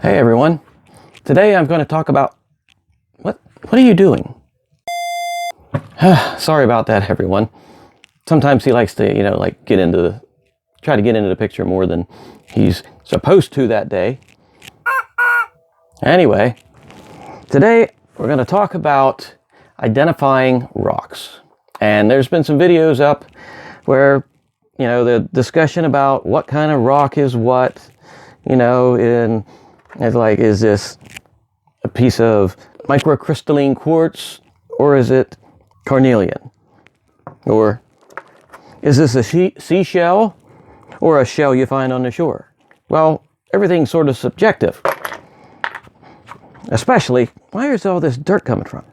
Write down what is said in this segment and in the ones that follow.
Hey everyone, today I'm going to talk about what are you doing? Sorry about that everyone. Sometimes he likes to, try to get into the picture more than he's supposed to that day. Anyway, today we're going to talk about identifying rocks. And there's been some videos up where, the discussion about what kind of rock is what, and it's like, is this a piece of microcrystalline quartz, or is it carnelian? Or is this a seashell, or a shell you find on the shore? Well, everything's sort of subjective. Especially, where is all this dirt coming from?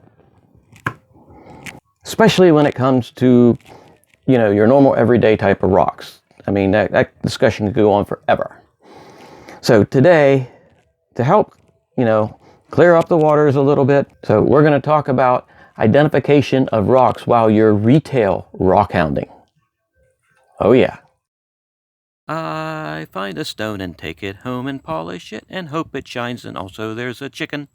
Especially when it comes to, your normal everyday type of rocks. I mean, that discussion could go on forever. So today, to help, clear up the waters a little bit, so we're going to talk about identification of rocks while you're retail rock hounding. Oh yeah. I find a stone and take it home and polish it and hope it shines, and also there's a chicken.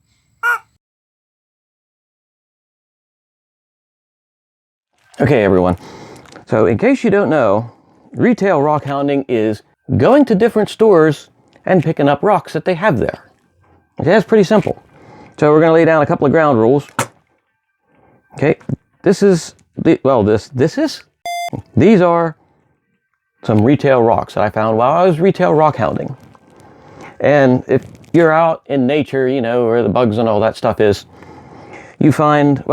Okay everyone, so in case you don't know, retail rock hounding is going to different stores and picking up rocks that they have there. Okay, that's pretty simple. So we're going to lay down a couple of ground rules. Okay, these are some retail rocks that I found while I was retail rock hounding. And if you're out in nature, where the bugs and all that stuff is, you find,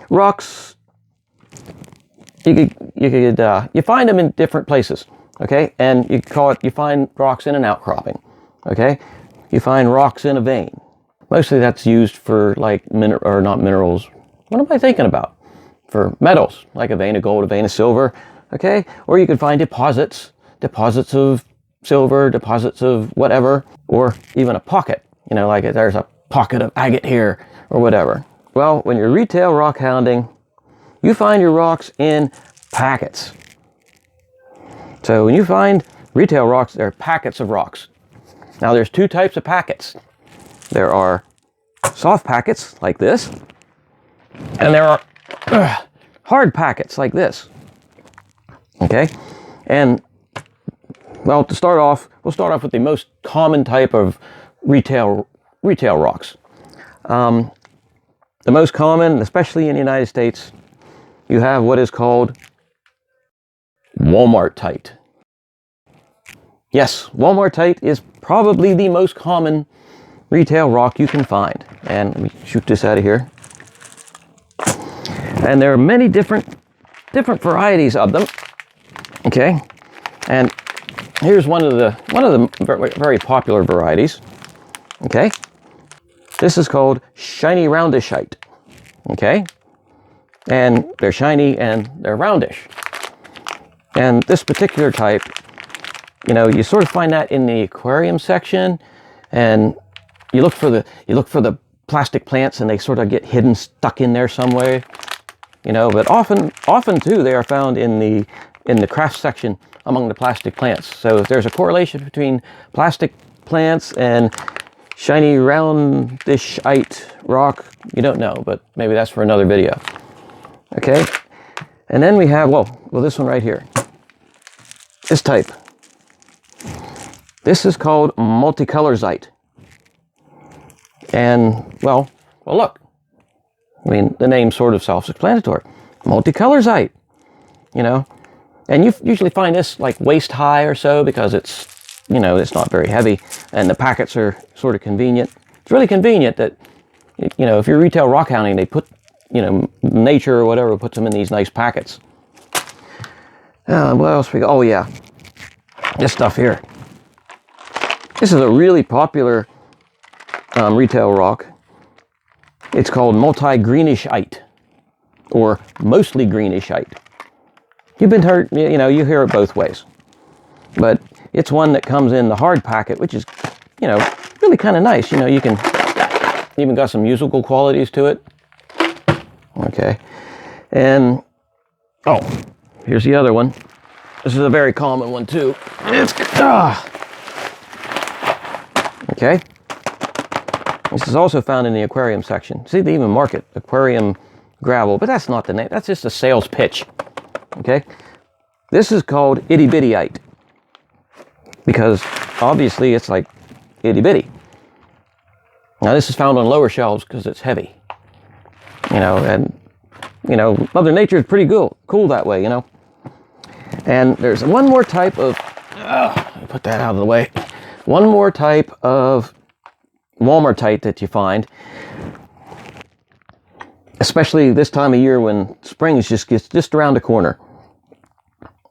rocks, you find them in different places, okay? And you find rocks in an outcropping, okay? You find rocks in a vein. Mostly that's used for not minerals. What am I thinking about? For metals, like a vein of gold, a vein of silver, okay? Or you could find deposits of silver, deposits of whatever, or even a pocket, like there's a pocket of agate here, or whatever. Well, when you're retail rock hounding, you find your rocks in packets. So when you find retail rocks, they're packets of rocks. Now there's two types of packets. There are soft packets like this, and there are hard packets like this. Okay, and well, to start off, we'll start off with the most common type of retail rocks. The most common, especially in the United States, you have what is called Walmartite. Yes, Walmartite is probably the most common retail rock you can find. And let me shoot this out of here. And there are many different varieties of them. Okay, and here's one of the very popular varieties. Okay, this is called shiny roundishite. Okay, and they're shiny and they're roundish. And this particular type, you sort of find that in the aquarium section, and you look for the plastic plants, and they sort of get hidden, stuck in there somewhere. But often too, they are found in the craft section among the plastic plants. So if there's a correlation between plastic plants and shiny roundishite rock, you don't know, but maybe that's for another video. Okay, and then we have this one right here. This type. This is called multicolorzite. And well, look. I mean, the name's sort of self-explanatory. Multicolorzite, And you usually find this like waist high or so, because it's, it's not very heavy, and the packets are sort of convenient. It's really convenient that, if you're retail rock hounding, they put, nature or whatever puts them in these nice packets. What else we got? Oh yeah, this stuff here. This is a really popular retail rock. It's called multi-greenishite, or mostly greenishite. You've been heard, you hear it both ways. But it's one that comes in the hard packet, which is, really kind of nice. You can even got some musical qualities to it. Okay. And, here's the other one. This is a very common one too. Okay. This is also found in the aquarium section. See, they even mark it, aquarium gravel, but that's not the name. That's just a sales pitch. Okay. This is called itty bittyite because obviously it's like itty bitty. Now this is found on lower shelves because it's heavy. You know, and you know, Mother Nature is pretty cool that way, you know. And there's one more type of, let me put that out of the way. One more type of Walmartite that you find, especially this time of year when spring is just around the corner.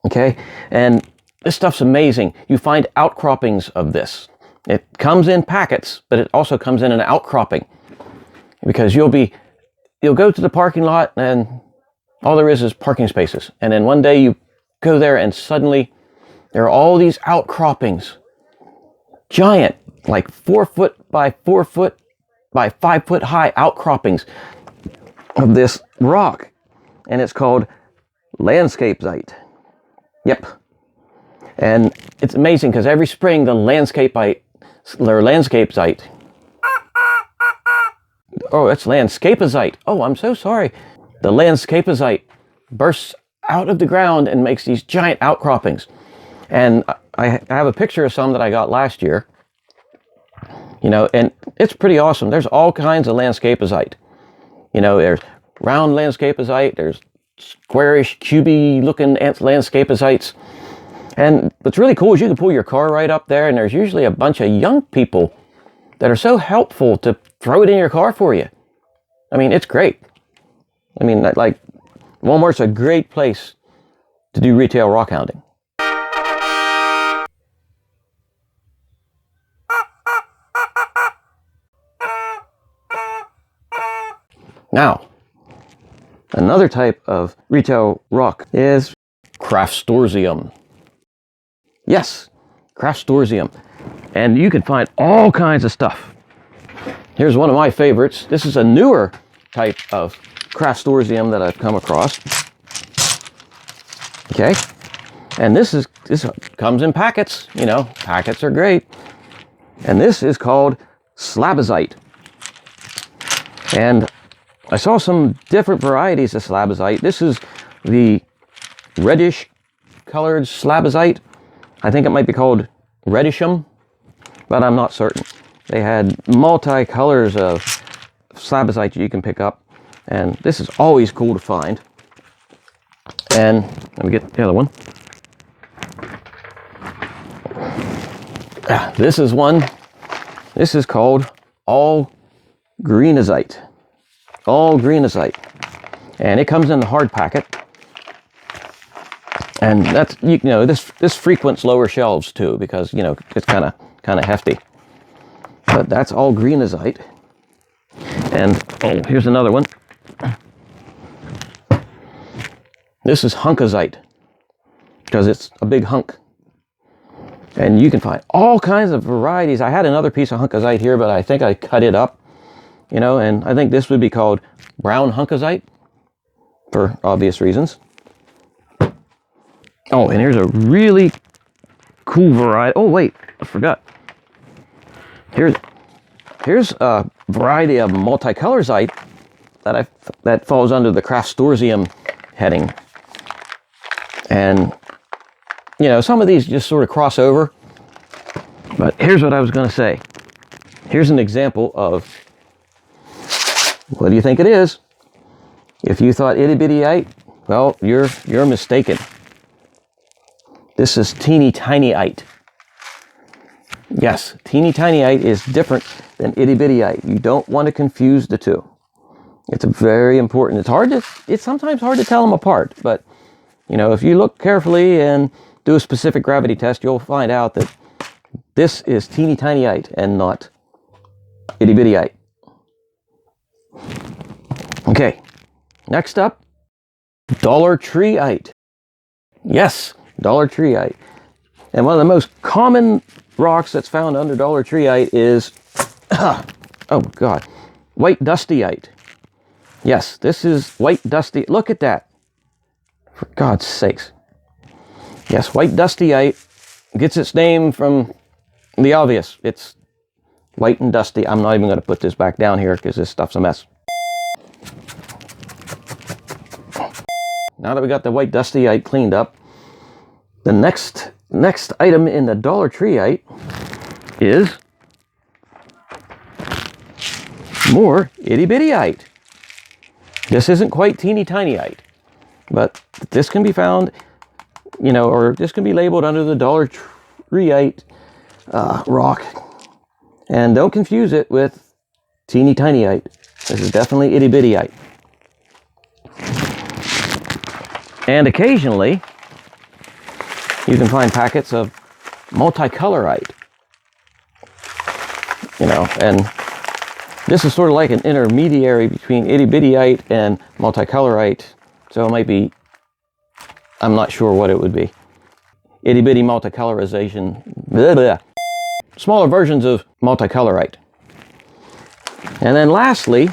Okay, and this stuff's amazing. You find outcroppings of this. It comes in packets, but it also comes in an outcropping because you'll go to the parking lot and all there is parking spaces, and then one day you go there and suddenly there are all these outcroppings, giant, like 4 foot by 4 foot by 5 foot high outcroppings of this rock, and it's called landscapeite. Yep. And it's amazing because every spring the landscapeite. Oh, it's landscapeite. Oh, I'm so sorry. The landscapeite bursts out of the ground and makes these giant outcroppings. And I have a picture of some that I got last year. You know, and it's pretty awesome. There's all kinds of landscapeite. You know, there's round landscapeite, there's squarish, cubey looking landscapeites. And what's really cool is you can pull your car right up there and there's usually a bunch of young people that are so helpful to throw it in your car for you. I mean, it's great. I mean, like, Walmart's a great place to do retail rock hounding. Now, another type of retail rock is Craftstorsium. Yes, Craftstorsium. And you can find all kinds of stuff. Here's one of my favorites. This is a newer type of Craftstorsium that I've come across. Okay. And this comes in packets. You know, packets are great. And this is called slabazite. And I saw some different varieties of slabazite. This is the reddish colored slabazite. I think it might be called reddishum, but I'm not certain. They had multi-colors of slabazite you can pick up, and this is always cool to find. And let me get the other one. This is one. This is called all greenazite. All greenazite, and it comes in the hard packet. And that's, you know, this frequents lower shelves too because, you know, it's kind of hefty. But that's all greenazite. And oh, here's another one. This is hunkazite because it's a big hunk. And you can find all kinds of varieties. I had another piece of hunkazite here, but I think I cut it up. You know, and I think this would be called brown hunkazite for obvious reasons. Oh, and here's a really cool variety. Oh, wait, I forgot. Here's a variety of multicolorzite that falls under the Craftstorsium heading. And, you know, some of these just sort of cross over. But here's what I was going to say. Here's an example of, what do you think it is? If you thought itty bittyite, well, you're mistaken. This is teeny tinyite. Yes, teeny tinyite is different than itty bittyite. You don't want to confuse the two. It's very important. It's sometimes hard to tell them apart, but you know, if you look carefully and do a specific gravity test, you'll find out that this is teeny tinyite and not itty bittyite. Okay, next up, Dollar Treeite. Yes, Dollar Treeite. And one of the most common rocks that's found under Dollar Treeite is, oh God, white dustyite. Yes, this is white dusty. Look at that. For God's sakes. Yes, white dustyite gets its name from the obvious. It's white and dusty. I'm not even going to put this back down here because this stuff's a mess. Now that we got the white dustyite cleaned up, the next item in the Dollar Treeite is more itty bittyite. This isn't quite teeny tinyite, but this can be found, you know, or this can be labeled under the Dollar Treeite rock. And don't confuse it with teeny tinyite. This is definitely itty bittyite. And occasionally, you can find packets of multicolorite. You know, and this is sort of like an intermediary between itty bittyite and multicolorite. So it might be, I'm not sure what it would be. Itty bitty multicolorization. Blah, blah. Smaller versions of multicolorite. And then lastly,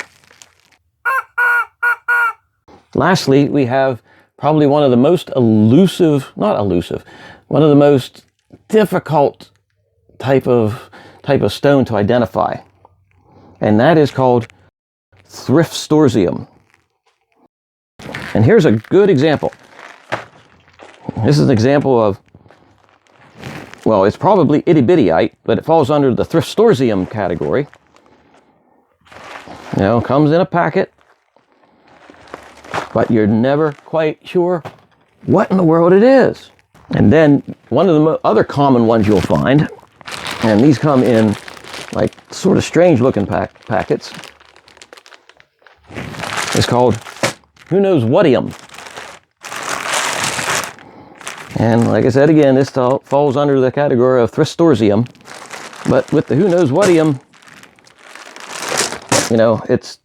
we have probably one of the most elusive, not elusive, one of the most difficult type of stone to identify. And that is called Thrift Stroseum. And here's a good example. This is an example of, well, it's probably itty bittyite, but it falls under the Thrift Stroseum category. You know, comes in a packet, but you're never quite sure what in the world it is. And then one of the other common ones you'll find, and these come in like sort of strange looking packets, is called who knows whatium. And like I said again, this falls under the category of Thrift Stroseum. But with the who knows whatium, you know, it's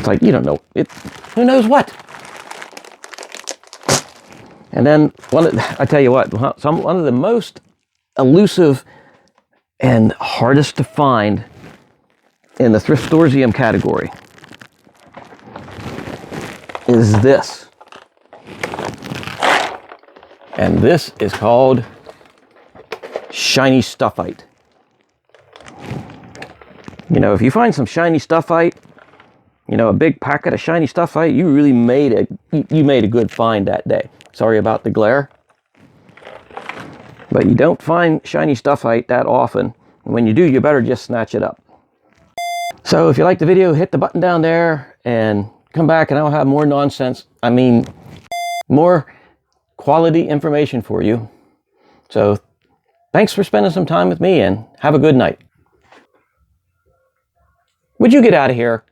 like you don't know it. Who knows what? And then I tell you what, one of the most elusive and hardest to find in the Thrift Stroseum category is this. And this is called shiny stuffite. You know, if you find some shiny stuffite, you know, a big packet of shiny stuffite, you really made a good find that day. Sorry about the glare. But you don't find shiny stuffite that often. And when you do, you better just snatch it up. So if you like the video, hit the button down there and come back and I'll have more nonsense. I mean, more quality information for you. So thanks for spending some time with me and have a good night. Would you get out of here?